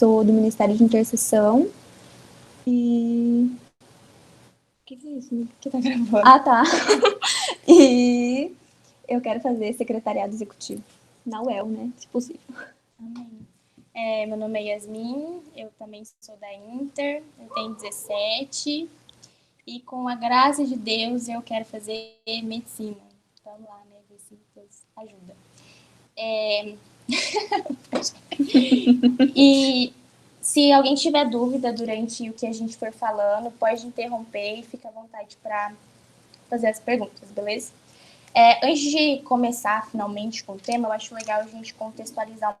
sou do Ministério de Intercessão e... O que é isso? Que tá gravando? Ah, tá. E eu quero fazer secretariado executivo na UEL, né? Se possível. Amém. Meu nome é Yasmin, eu também sou da Inter, eu tenho 17 e com a graça de Deus eu quero fazer medicina. Vamos lá, né? Ver se Deus ajuda. E se alguém tiver dúvida durante o que a gente for falando, pode interromper e fica à vontade para fazer as perguntas, beleza? Antes de começar finalmente com o tema, eu acho legal a gente contextualizar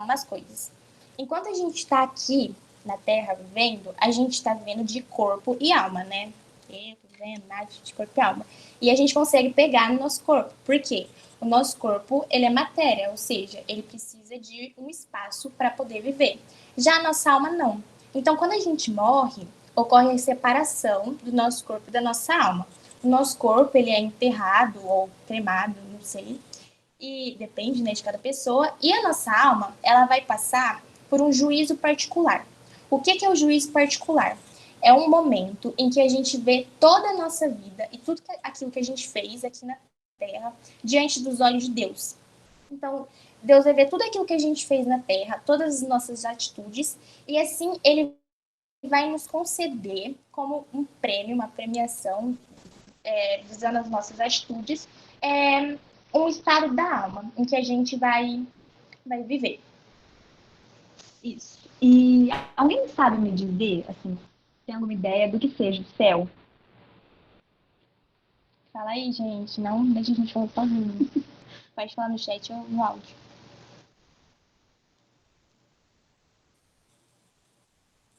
umas coisas. Enquanto a gente está aqui na Terra vivendo, a gente está vivendo de corpo e alma, né? Eu tô vivendo, Nath, de corpo e alma. E a gente consegue pegar no nosso corpo. Por quê? O nosso corpo, ele é matéria, ou seja, ele precisa de um espaço para poder viver. Já a nossa alma, não. Então, quando a gente morre, ocorre a separação do nosso corpo e da nossa alma. O nosso corpo, ele é enterrado ou cremado, não sei, e depende, né, de cada pessoa, e a nossa alma, ela vai passar por um juízo particular. O que é o juízo particular? É um momento em que a gente vê toda a nossa vida e tudo aquilo que a gente fez aqui na Terra diante dos olhos de Deus. Então, Deus vai ver tudo aquilo que a gente fez na Terra, todas as nossas atitudes, e assim Ele vai nos conceder como um prêmio, uma premiação, visando as nossas atitudes, um estado da alma em que a gente vai viver. Isso. E alguém sabe me dizer, assim, tem alguma ideia do que seja o céu? Fala aí, gente, não deixa a gente falar sozinho. Pode falar no chat ou no áudio.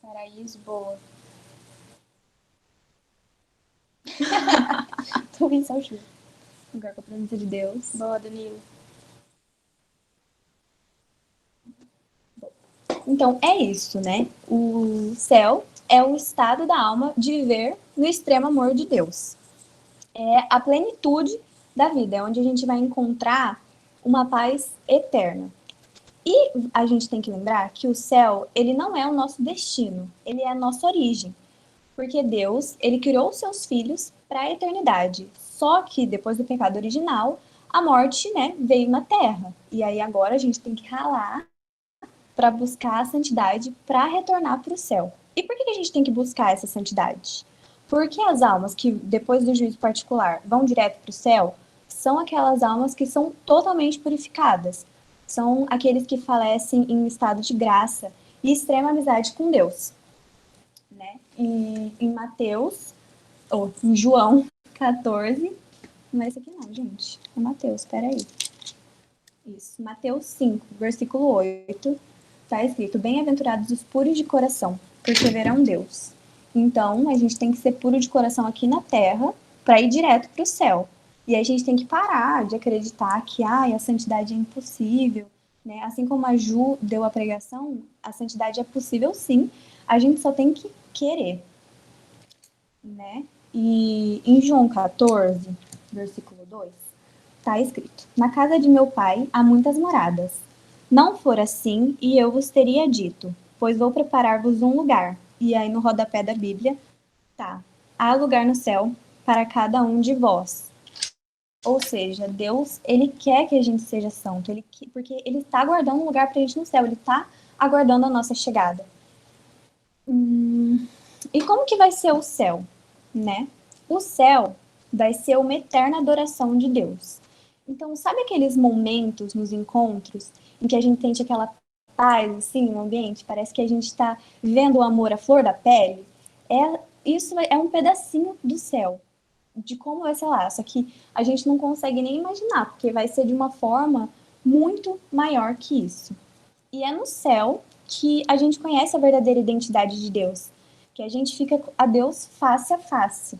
Paraíso, boa. Tô ouvindo só o chuva. Lugar com a presença de Deus. Boa, Danilo. Então, é isso, né? O céu é o estado da alma de viver no extremo amor de Deus. É a plenitude da vida, é onde a gente vai encontrar uma paz eterna. E a gente tem que lembrar que o céu, ele não é o nosso destino, ele é a nossa origem. Porque Deus, ele criou os seus filhos para a eternidade. Só que depois do pecado original, a morte, né, veio na terra. E aí agora a gente tem que ralar para buscar a santidade para retornar para o céu. E por que a gente tem que buscar essa santidade? Porque as almas que, depois do juízo particular, vão direto para o céu, são aquelas almas que são totalmente purificadas. São aqueles que falecem em um estado de graça e extrema amizade com Deus. Né? E em Mateus, ou em João 14, não é esse aqui não, gente. É Mateus, peraí. Isso, Mateus 5, versículo 8. Está escrito: bem-aventurados os puros de coração, porque verão Deus. Então, a gente tem que ser puro de coração aqui na terra para ir direto para o céu. E a gente tem que parar de acreditar que a santidade é impossível. Né? Assim como a Ju deu a pregação, a santidade é possível sim, a gente só tem que querer. Né? E em João 14, versículo 2, está escrito: na casa de meu pai há muitas moradas. Não for assim, e eu vos teria dito, pois vou preparar-vos um lugar. E aí no rodapé da Bíblia tá: há lugar no céu para cada um de vós. Ou seja, Deus, ele quer que a gente seja santo, porque ele está aguardando um lugar para a gente no céu, ele está aguardando a nossa chegada. E como que vai ser o céu, né? O céu vai ser uma eterna adoração de Deus. Então, sabe aqueles momentos nos encontros em que a gente sente aquela paz, assim, no ambiente? Parece que a gente está vendo o amor à flor da pele? Isso é um pedacinho do céu, de como vai ser lá. Só que a gente não consegue nem imaginar, porque vai ser de uma forma muito maior que isso. E é no céu que a gente conhece a verdadeira identidade de Deus, que a gente fica a Deus face a face.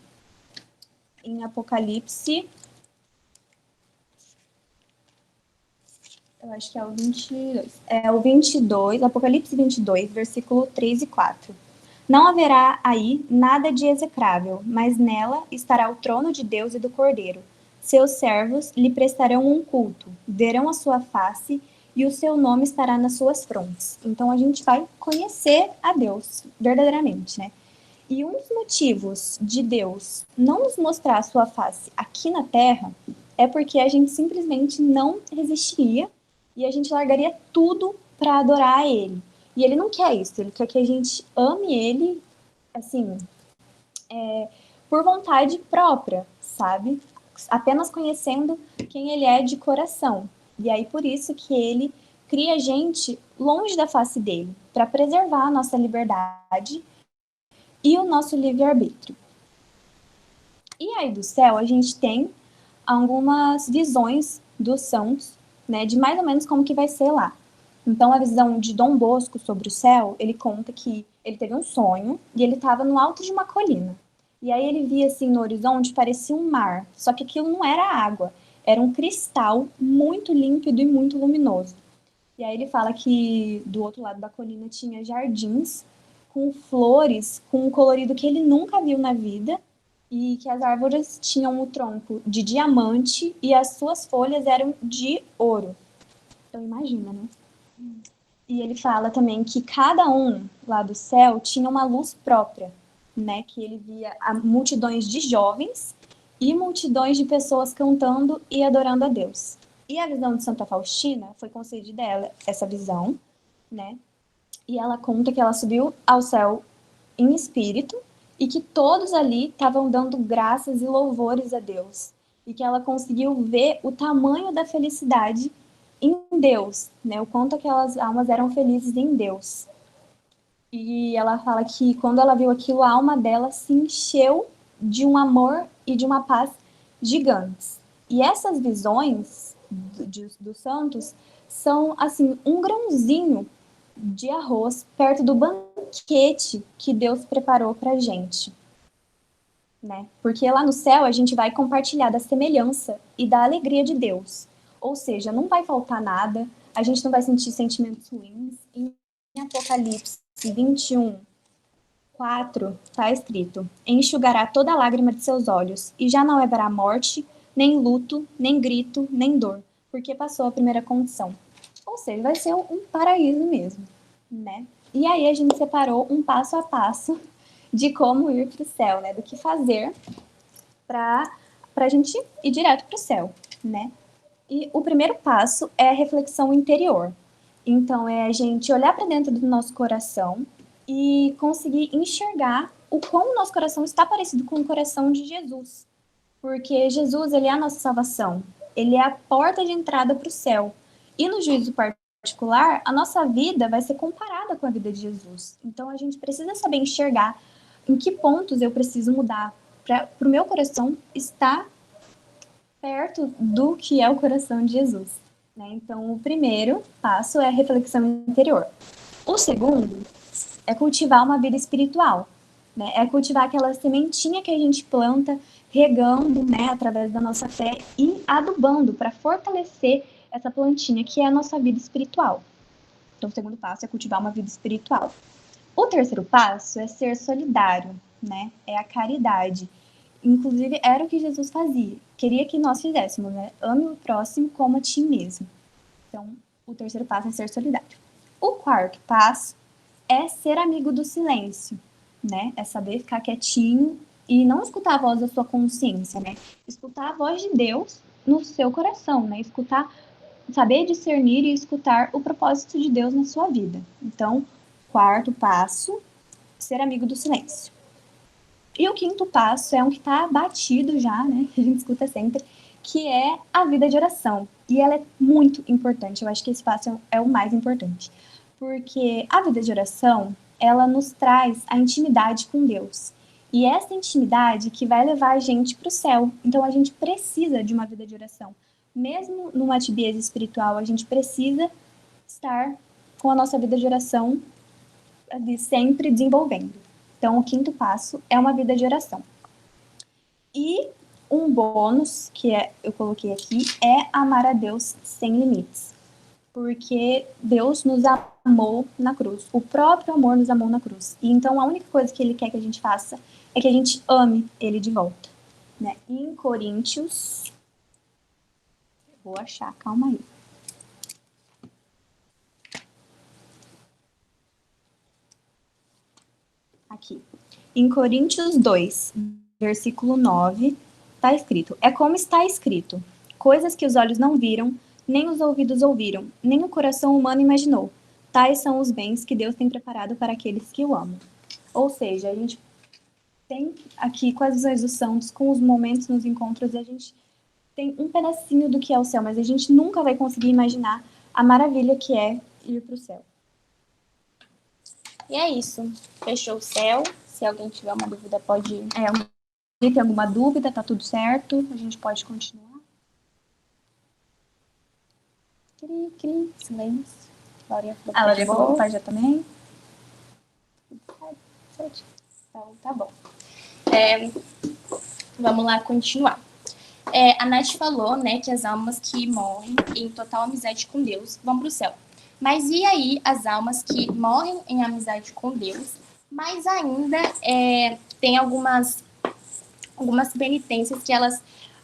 Em Apocalipse, eu acho que é o 22. É o 22, Apocalipse 22, versículo 3 e 4. Não haverá aí nada de execrável, mas nela estará o trono de Deus e do Cordeiro. Seus servos lhe prestarão um culto, verão a sua face, e o seu nome estará nas suas frontes. Então a gente vai conhecer a Deus verdadeiramente, né? E um dos motivos de Deus não nos mostrar a sua face aqui na Terra é porque a gente simplesmente não resistiria e a gente largaria tudo para adorar a Ele. E Ele não quer isso, Ele quer que a gente ame Ele, assim, por vontade própria, sabe? Apenas conhecendo quem Ele é de coração. E aí por isso que Ele cria a gente longe da face dele, para preservar a nossa liberdade e o nosso livre-arbítrio. E aí do céu a gente tem algumas visões dos santos, né, de mais ou menos como que vai ser lá. Então a visão de Dom Bosco sobre o céu, ele conta que ele teve um sonho e ele estava no alto de uma colina. E aí ele via assim no horizonte, parecia um mar, só que aquilo não era água, era um cristal muito límpido e muito luminoso. E aí ele fala que do outro lado da colina tinha jardins com flores, com um colorido que ele nunca viu na vida, e que as árvores tinham o tronco de diamante e as suas folhas eram de ouro. Então imagina, né? E ele fala também que cada um lá do céu tinha uma luz própria, né? Que ele via multidões de jovens e multidões de pessoas cantando e adorando a Deus. E a visão de Santa Faustina foi concedida a ela essa visão, né? E ela conta que ela subiu ao céu em espírito e que todos ali estavam dando graças e louvores a Deus. E que ela conseguiu ver o tamanho da felicidade em Deus, né? O quanto aquelas almas eram felizes em Deus. E ela fala que quando ela viu aquilo, a alma dela se encheu de um amor e de uma paz gigantes. E essas visões dos santos são, assim, um grãozinho de arroz perto do banquete que Deus preparou pra gente, né? Porque lá no céu a gente vai compartilhar da semelhança e da alegria de Deus. Ou seja, não vai faltar nada, a gente não vai sentir sentimentos ruins. Em Apocalipse 21:4 está escrito: enxugará toda lágrima de seus olhos, e já não haverá morte, nem luto, nem grito, nem dor, porque passou a primeira condição. Ou seja, vai ser um paraíso mesmo, né? E aí a gente separou um passo a passo de como ir para o céu, né? Do que fazer para a gente ir direto para o céu, né? E o primeiro passo é a reflexão interior. Então, é a gente olhar para dentro do nosso coração e conseguir enxergar o quão o nosso coração está parecido com o coração de Jesus. Porque Jesus, ele é a nossa salvação. Ele é a porta de entrada para o céu. E no juízo particular, a nossa vida vai ser comparada com a vida de Jesus. Então, a gente precisa saber enxergar em que pontos eu preciso mudar para o meu coração estar perto do que é o coração de Jesus, né? Então, o primeiro passo é a reflexão interior. O segundo é cultivar uma vida espiritual, né? É cultivar aquela sementinha que a gente planta, regando, né, através da nossa fé e adubando para fortalecer essa plantinha que é a nossa vida espiritual. Então, o segundo passo é cultivar uma vida espiritual. O terceiro passo é ser solidário, né? É a caridade. Inclusive, era o que Jesus fazia. Queria que nós fizéssemos, né? Ame o próximo como a ti mesmo. Então, o terceiro passo é ser solidário. O quarto passo é ser amigo do silêncio, né? É saber ficar quietinho e não escutar a voz da sua consciência, né? Escutar a voz de Deus no seu coração, né? Escutar, saber discernir e escutar o propósito de Deus na sua vida. Então, quarto passo, ser amigo do silêncio. E o quinto passo é um que está batido já, né? Que a gente escuta sempre, que é a vida de oração. E ela é muito importante. Eu acho que esse passo é o mais importante. Porque a vida de oração, ela nos traz a intimidade com Deus. E essa intimidade que vai levar a gente para o céu. Então a gente precisa de uma vida de oração. Mesmo numa tibieza espiritual, a gente precisa estar com a nossa vida de oração ali sempre desenvolvendo. Então, o quinto passo é uma vida de oração. E um bônus que eu coloquei aqui é amar a Deus sem limites. Porque Deus nos amou na cruz. O próprio amor nos amou na cruz. E então a única coisa que Ele quer que a gente faça é que a gente ame Ele de volta. Né? Em Coríntios... Vou achar, calma aí. Aqui. Em Coríntios 2, versículo 9, está escrito: é como está escrito: coisas que os olhos não viram, nem os ouvidos ouviram, nem o coração humano imaginou. Tais são os bens que Deus tem preparado para aqueles que o amam. Ou seja, a gente tem aqui com as visões dos santos, com os momentos nos encontros, a gente tem um pedacinho do que é o céu, mas a gente nunca vai conseguir imaginar a maravilha que é ir para o céu. E é isso. Fechou o céu. Se alguém tiver uma dúvida, pode ir. Se tem alguma dúvida, tá tudo certo, a gente pode continuar. Cri, silêncio. Laurinha A Laurinha falou que já também. Então, tá bom. Vamos lá continuar. A Nath falou, né, que as almas que morrem em total amizade com Deus vão para o céu. Mas e aí as almas que morrem em amizade com Deus, mas ainda tem algumas penitências que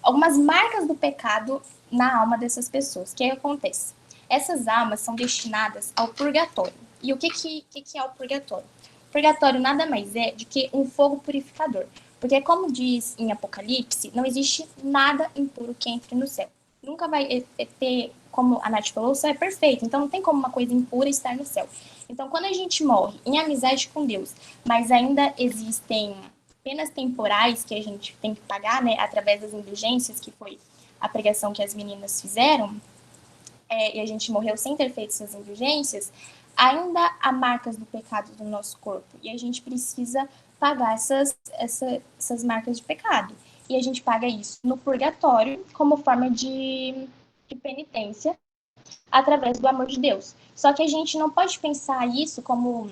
algumas marcas do pecado na alma dessas pessoas. O que acontece? Essas almas são destinadas ao purgatório. E o que é o purgatório? O purgatório nada mais é do que um fogo purificador. Porque, como diz em Apocalipse, não existe nada impuro que entre no céu. Nunca vai ter, como a Nath falou, o céu é perfeito. Então, não tem como uma coisa impura estar no céu. Então, quando a gente morre em amizade com Deus, mas ainda existem penas temporais que a gente tem que pagar, né, através das indulgências, que foi a pregação que as meninas fizeram, e a gente morreu sem ter feito essas indulgências, ainda há marcas do pecado do nosso corpo. E a gente precisa pagar essas marcas de pecado. E a gente paga isso no purgatório como forma de penitência através do amor de Deus. Só que a gente não pode pensar isso como,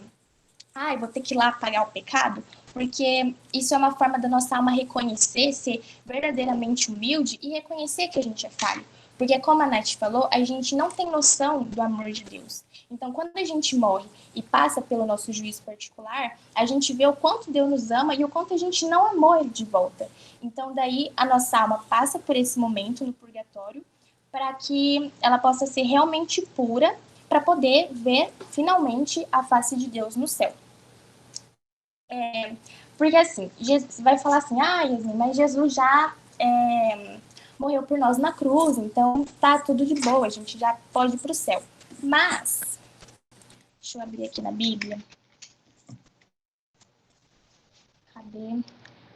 eu vou ter que ir lá pagar o pecado, porque isso é uma forma da nossa alma reconhecer, ser verdadeiramente humilde e reconhecer que a gente é falho. Porque, como a Nath falou, a gente não tem noção do amor de Deus. Então, quando a gente morre e passa pelo nosso juízo particular, a gente vê o quanto Deus nos ama e o quanto a gente não amou Ele de volta. Então, daí, a nossa alma passa por esse momento no purgatório para que ela possa ser realmente pura, para poder ver, finalmente, a face de Deus no céu. Porque, assim, Jesus vai falar assim, Yasmin, mas Jesus já morreu por nós na cruz, então tá tudo de boa, a gente já pode ir pro céu. Mas, deixa eu abrir aqui na Bíblia. Cadê?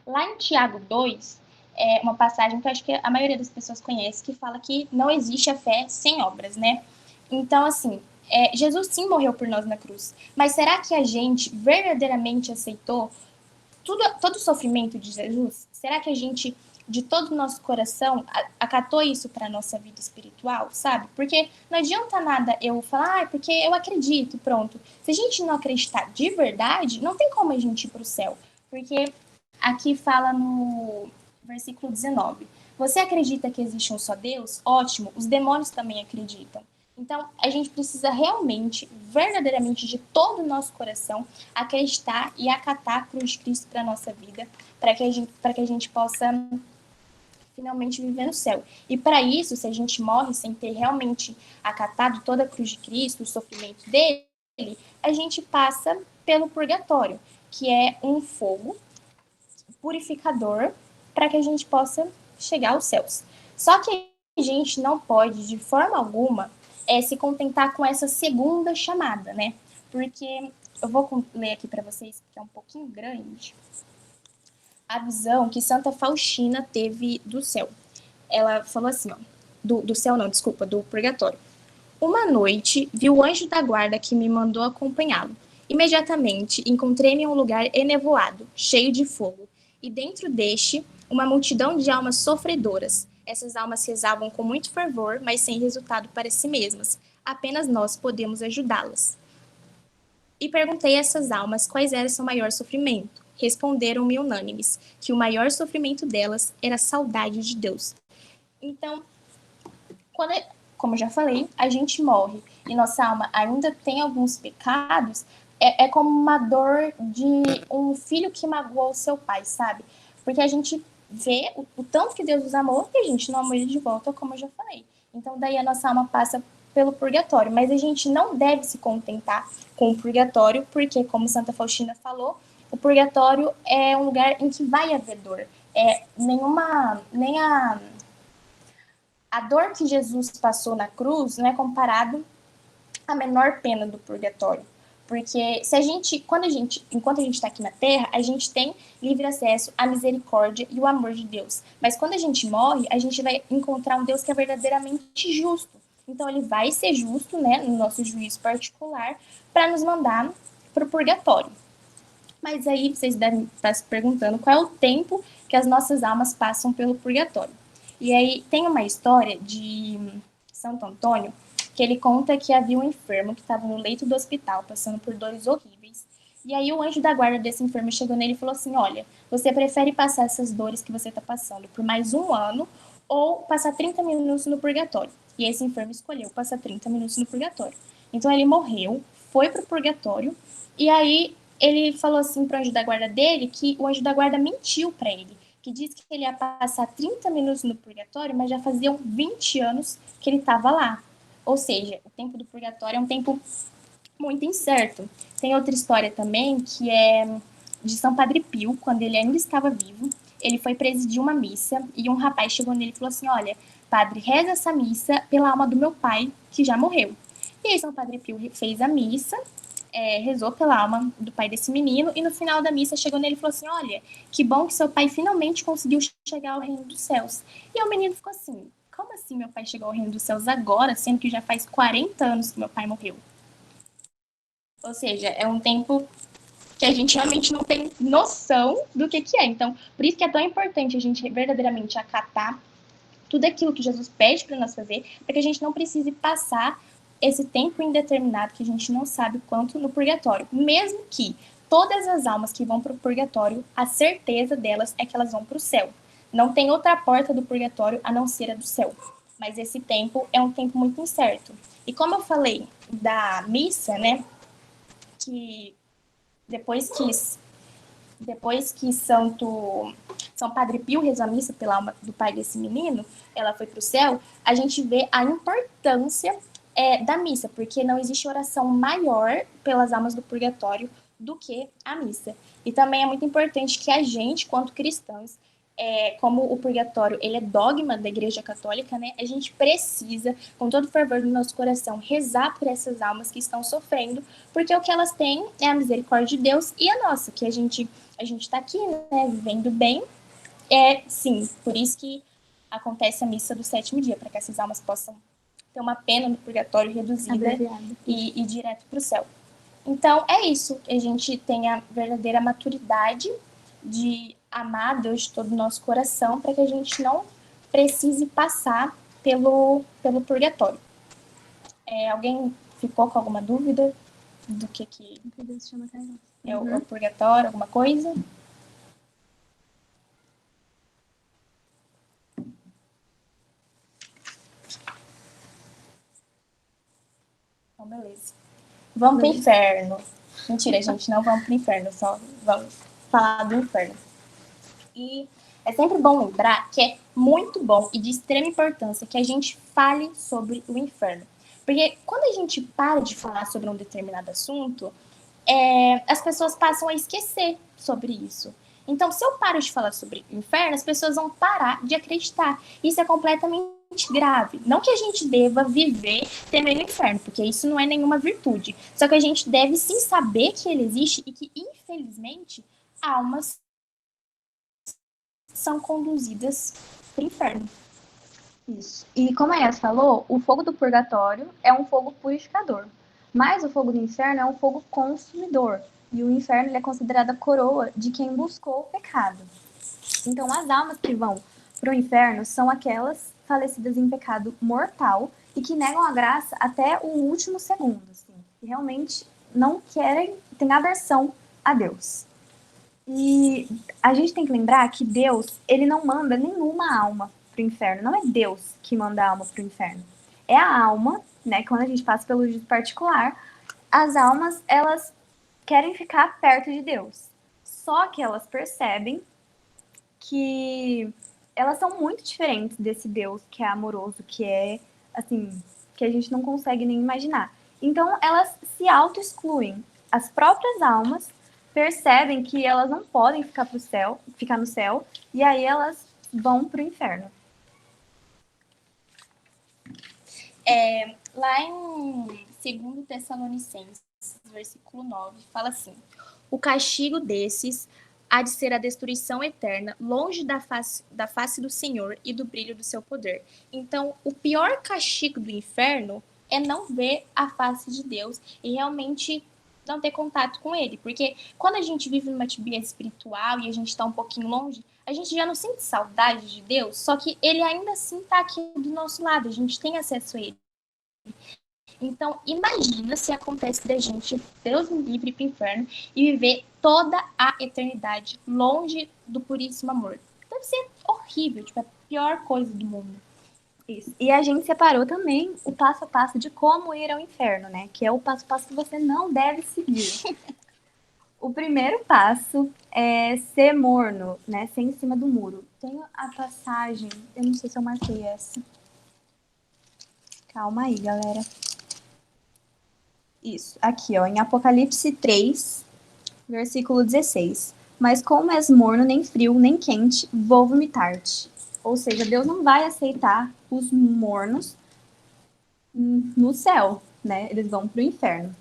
Lá em Tiago 2, uma passagem que eu acho que a maioria das pessoas conhece, que fala que não existe a fé sem obras, né? Então, assim, Jesus sim morreu por nós na cruz, mas será que a gente verdadeiramente aceitou todo o sofrimento de Jesus? Será que a gente, de todo o nosso coração, acatou isso para a nossa vida espiritual, sabe? Porque não adianta nada eu falar, porque eu acredito, pronto. Se a gente não acreditar de verdade, não tem como a gente ir para o céu. Porque aqui fala no versículo 19: você acredita que existe um só Deus? Ótimo, os demônios também acreditam. Então, a gente precisa realmente, verdadeiramente, de todo o nosso coração, acreditar e acatar a cruz de Cristo para a nossa vida, para que a gente possa finalmente viver no céu. E para isso, se a gente morre sem ter realmente acatado toda a cruz de Cristo, o sofrimento dele, a gente passa pelo purgatório, que é um fogo purificador para que a gente possa chegar aos céus. Só que a gente não pode, de forma alguma, se contentar com essa segunda chamada, né? Porque eu vou ler aqui para vocês, que é um pouquinho grande, a visão que Santa Faustina teve do céu. Ela falou assim, ó, do céu não, desculpa, do purgatório. Uma noite, vi o anjo da guarda que me mandou acompanhá-lo. Imediatamente, encontrei-me em um lugar enevoado, cheio de fogo, e dentro deste, uma multidão de almas sofredoras. Essas almas rezavam com muito fervor, mas sem resultado para si mesmas. Apenas nós podemos ajudá-las. E perguntei a essas almas quais era seu maior sofrimento. Responderam-me unânimes que o maior sofrimento delas era a saudade de Deus. Então, como eu já falei, a gente morre e nossa alma ainda tem alguns pecados, é como uma dor de um filho que magoou o seu pai, sabe? Porque a gente vê o tanto que Deus nos amou e a gente não amou ele de volta, como eu já falei. Então, daí a nossa alma passa pelo purgatório, mas a gente não deve se contentar com o purgatório, porque, como Santa Faustina falou, o purgatório é um lugar em que vai haver dor. Nem a dor que Jesus passou na cruz não é comparado à menor pena do purgatório. Porque enquanto a gente está aqui na Terra, a gente tem livre acesso à misericórdia e o amor de Deus. Mas quando a gente morre, a gente vai encontrar um Deus que é verdadeiramente justo. Então ele vai ser justo, né, no nosso juízo particular, para nos mandar para o purgatório. Mas aí vocês devem estar se perguntando qual é o tempo que as nossas almas passam pelo purgatório. E aí tem uma história de Santo Antônio que ele conta que havia um enfermo que estava no leito do hospital, passando por dores horríveis. E aí o anjo da guarda desse enfermo chegou nele e falou assim, olha, você prefere passar essas dores que você está passando por mais um ano ou passar 30 minutos no purgatório? E esse enfermo escolheu passar 30 minutos no purgatório. Então ele morreu, foi para o purgatório, e aí ele falou assim para o anjo da guarda dele que o anjo da guarda mentiu para ele, que disse que ele ia passar 30 minutos no purgatório, mas já faziam 20 anos que ele estava lá. Ou seja, o tempo do purgatório é um tempo muito incerto. Tem outra história também, que é de São Padre Pio, quando ele ainda estava vivo. Ele foi presidir uma missa e um rapaz chegou nele e falou assim, olha, padre, reza essa missa pela alma do meu pai, que já morreu. E aí São Padre Pio fez a missa, rezou pela alma do pai desse menino, e no final da missa chegou nele e falou assim, olha, que bom que seu pai finalmente conseguiu chegar ao reino dos céus. E o menino ficou assim, como assim meu pai chegou ao reino dos céus agora, sendo que já faz 40 anos que meu pai morreu? Ou seja, é um tempo que a gente realmente não tem noção do que é. Então, por isso que é tão importante a gente verdadeiramente acatar tudo aquilo que Jesus pede para nós fazer, para que a gente não precise passar esse tempo indeterminado que a gente não sabe quanto no purgatório. Mesmo que todas as almas que vão para o purgatório, a certeza delas é que elas vão para o céu. Não tem outra porta do purgatório a não ser a do céu. Mas esse tempo é um tempo muito incerto. E como eu falei da missa, né, que depois que São Padre Pio rezou a missa pela alma do pai desse menino, ela foi para o céu, a gente vê a importância da missa, porque não existe oração maior pelas almas do purgatório do que a missa. E também é muito importante que a gente, quanto cristãos, como o purgatório ele é dogma da Igreja Católica, né, a gente precisa, com todo o fervor do nosso coração, rezar por essas almas que estão sofrendo, porque o que elas têm é a misericórdia de Deus e a nossa, que a gente está aqui, né, vivendo bem. Sim, por isso que acontece a missa do 7º dia, para que essas almas possam ter uma pena no purgatório reduzida e ir direto para o céu. Então, é isso. A gente tem a verdadeira maturidade de amar Deus de todo o nosso coração, para que a gente não precise passar pelo purgatório. Alguém ficou com alguma dúvida do que Deus chama é o purgatório, alguma coisa? Então, beleza. Vamos pro inferno. Mentira, gente, não vamos pro inferno, só vamos falar do inferno. E é sempre bom lembrar que é muito bom e de extrema importância que a gente fale sobre o inferno. Porque quando a gente para de falar sobre um determinado assunto, as pessoas passam a esquecer sobre isso. Então, se eu paro de falar sobre o inferno, as pessoas vão parar de acreditar. Isso é completamente grave. Não que a gente deva viver temendo o inferno, porque isso não é nenhuma virtude. Só que a gente deve sim saber que ele existe e que, infelizmente, almas são conduzidas para o inferno. Isso. E como a Yas falou, o fogo do purgatório é um fogo purificador. Mas o fogo do inferno é um fogo consumidor. E o inferno ele é considerado a coroa de quem buscou o pecado. Então, as almas que vão para o inferno são aquelas falecidas em pecado mortal e que negam a graça até o último segundo. Assim, que realmente não querem, têm aversão a Deus. E a gente tem que lembrar que Deus, ele não manda nenhuma alma para o inferno. Não é Deus que manda a alma para o inferno. É a alma, né? Quando a gente passa pelo juízo particular, as almas, elas querem ficar perto de Deus. Só que elas percebem que elas são muito diferentes desse Deus que é amoroso, que é, assim, que a gente não consegue nem imaginar. Então, elas se auto-excluem as próprias almas percebem que elas não podem ficar no céu, e aí elas vão para o inferno. Lá em 2 Tessalonicenses, versículo 9, fala assim: o castigo desses há de ser a destruição eterna, longe da face do Senhor e do brilho do seu poder. Então, o pior castigo do inferno é não ver a face de Deus e realmente não ter contato com ele. Porque quando a gente vive numa atividade espiritual e a gente está um pouquinho longe, a gente já não sente saudade de Deus, só que ele ainda assim está aqui do nosso lado, a gente tem acesso a ele. Então, imagina se acontece da gente, Deus me livre, ir para o inferno e viver toda a eternidade longe do puríssimo amor. Deve ser horrível, tipo, é a pior coisa do mundo. Isso. E a gente separou também o passo a passo de como ir ao inferno, né? Que é o passo a passo que você não deve seguir. O primeiro passo é ser morno, né? Ser em cima do muro. Tem a passagem, eu não sei se eu marquei essa. Calma aí, galera. Isso, aqui, ó, em Apocalipse 3, versículo 16. Mas como és morno, nem frio, nem quente, vou vomitar-te. Ou seja, Deus não vai aceitar os mornos no céu, né? Eles vão pro inferno.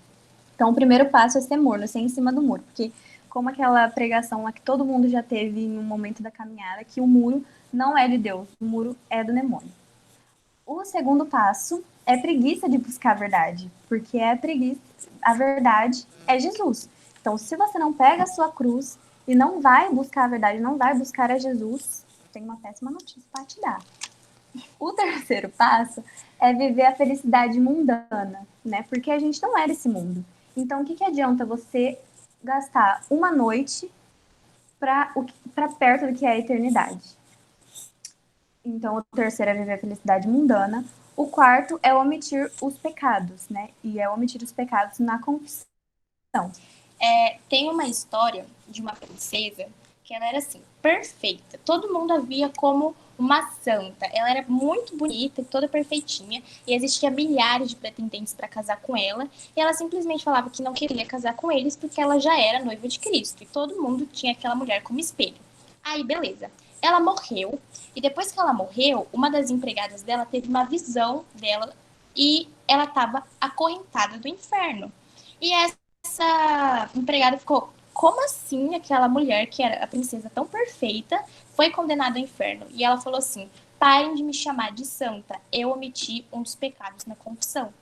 Então, o primeiro passo é ser morno, ser em cima do muro. Porque, como aquela pregação lá que todo mundo já teve no momento da caminhada, que o muro não é de Deus, o muro é do demônio. O segundo passo é preguiça de buscar a verdade, porque a verdade é Jesus. Então, se você não pega a sua cruz e não vai buscar a verdade, não vai buscar a Jesus, tem uma péssima notícia para te dar. O terceiro passo é viver a felicidade mundana, né? Porque a gente não é desse mundo. Então, o que adianta você gastar uma noite para perto do que é a eternidade? Então, o terceiro é viver a felicidade mundana. O quarto é omitir os pecados, né? E é omitir os pecados na confissão. Tem uma história de uma princesa que ela era assim, perfeita. Todo mundo a via como uma santa. Ela era muito bonita e toda perfeitinha. E existia milhares de pretendentes para casar com ela. E ela simplesmente falava que não queria casar com eles porque ela já era noiva de Cristo. E todo mundo tinha aquela mulher como espelho. Aí, beleza. Ela morreu. E depois que ela morreu, uma das empregadas dela teve uma visão dela e ela estava acorrentada do inferno. E essa empregada ficou, como assim aquela mulher que era a princesa tão perfeita foi condenada ao inferno? E ela falou assim, parem de me chamar de santa, eu omiti um dos pecados na confissão.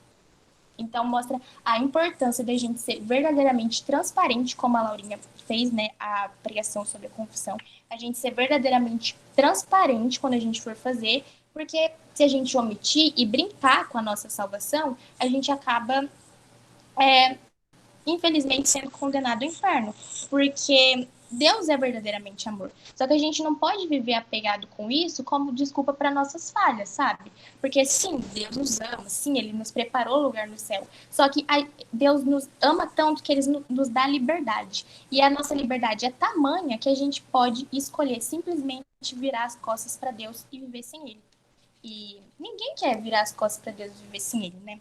Então mostra a importância da gente ser verdadeiramente transparente, como a Laurinha fez, né, a pregação sobre a confissão. A gente ser verdadeiramente transparente quando a gente for fazer, porque se a gente omitir e brincar com a nossa salvação, a gente acaba infelizmente sendo condenado ao inferno, porque Deus é verdadeiramente amor. Só que a gente não pode viver apegado com isso como desculpa para nossas falhas, sabe? Porque sim, Deus nos ama, sim, ele nos preparou lugar no céu. Só que Deus nos ama tanto que ele nos dá liberdade. E a nossa liberdade é tamanha que a gente pode escolher simplesmente virar as costas para Deus e viver sem ele. E ninguém quer virar as costas para Deus e viver sem ele, né?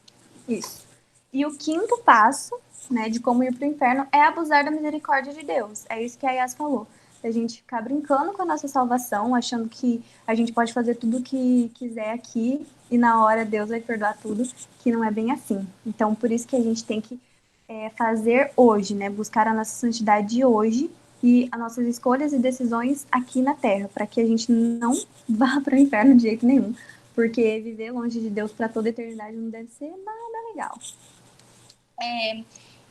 Isso. E o quinto passo, né, de como ir para o inferno é abusar da misericórdia de Deus. É isso que a Yas falou. A gente ficar brincando com a nossa salvação, achando que a gente pode fazer tudo o que quiser aqui e na hora Deus vai perdoar tudo, que não é bem assim. Então, por isso que a gente tem que fazer hoje, né, buscar a nossa santidade hoje e as nossas escolhas e decisões aqui na Terra, para que a gente não vá para o inferno de jeito nenhum, porque viver longe de Deus para toda a eternidade não deve ser nada legal.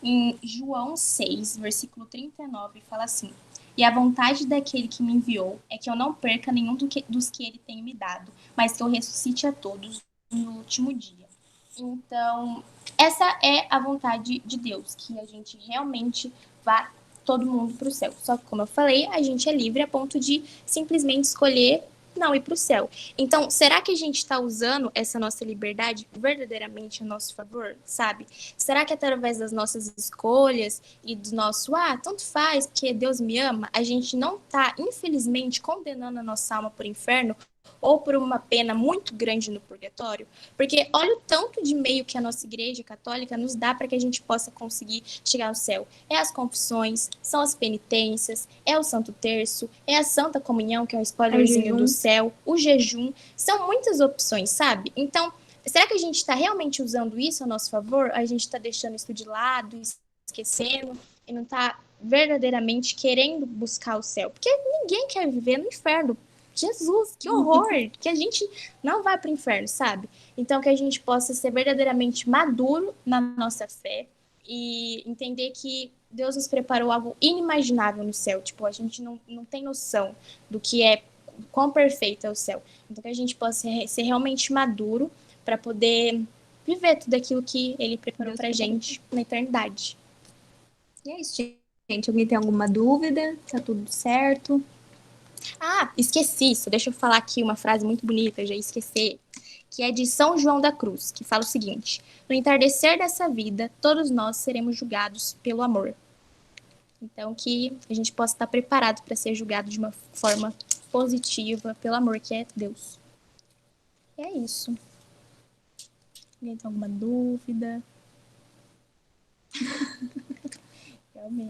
Em João 6, versículo 39, fala assim: e a vontade daquele que me enviou é que eu não perca nenhum dos que ele tem me dado, mas que eu ressuscite a todos no último dia. Então, essa é a vontade de Deus, que a gente realmente vá todo mundo para o céu. Só que, como eu falei, a gente é livre a ponto de simplesmente escolher não ir para o céu. Então, será que a gente está usando essa nossa liberdade verdadeiramente a nosso favor, sabe? Será que através das nossas escolhas e do nosso, tanto faz, porque Deus me ama, a gente não está, infelizmente, condenando a nossa alma para o inferno ou por uma pena muito grande no purgatório? Porque olha o tanto de meio que a nossa igreja católica nos dá para que a gente possa conseguir chegar ao céu. É as confissões, são as penitências, é o Santo Terço, é a Santa Comunhão, que é um spoilerzinho do céu, o jejum. São muitas opções, sabe? Então, será que a gente está realmente usando isso a nosso favor? A gente está deixando isso de lado, esquecendo, e não está verdadeiramente querendo buscar o céu? Porque ninguém quer viver no inferno. Jesus, que horror! Que a gente não vá para o inferno, sabe? Então, que a gente possa ser verdadeiramente maduro na nossa fé e entender que Deus nos preparou algo inimaginável no céu. Tipo, a gente não tem noção do que é, quão perfeito é o céu. Então, que a gente possa ser realmente maduro para poder viver tudo aquilo que Ele preparou para a gente na eternidade. E é isso, gente. Alguém tem alguma dúvida? Tá tudo certo? Ah, esqueci isso. Deixa eu falar aqui uma frase muito bonita, já ia esquecer. Que é de São João da Cruz, que fala o seguinte: no entardecer dessa vida, todos nós seremos julgados pelo amor. Então, que a gente possa estar preparado para ser julgado de uma forma positiva pelo amor que é Deus. E é isso. Alguém tem alguma dúvida? Realmente.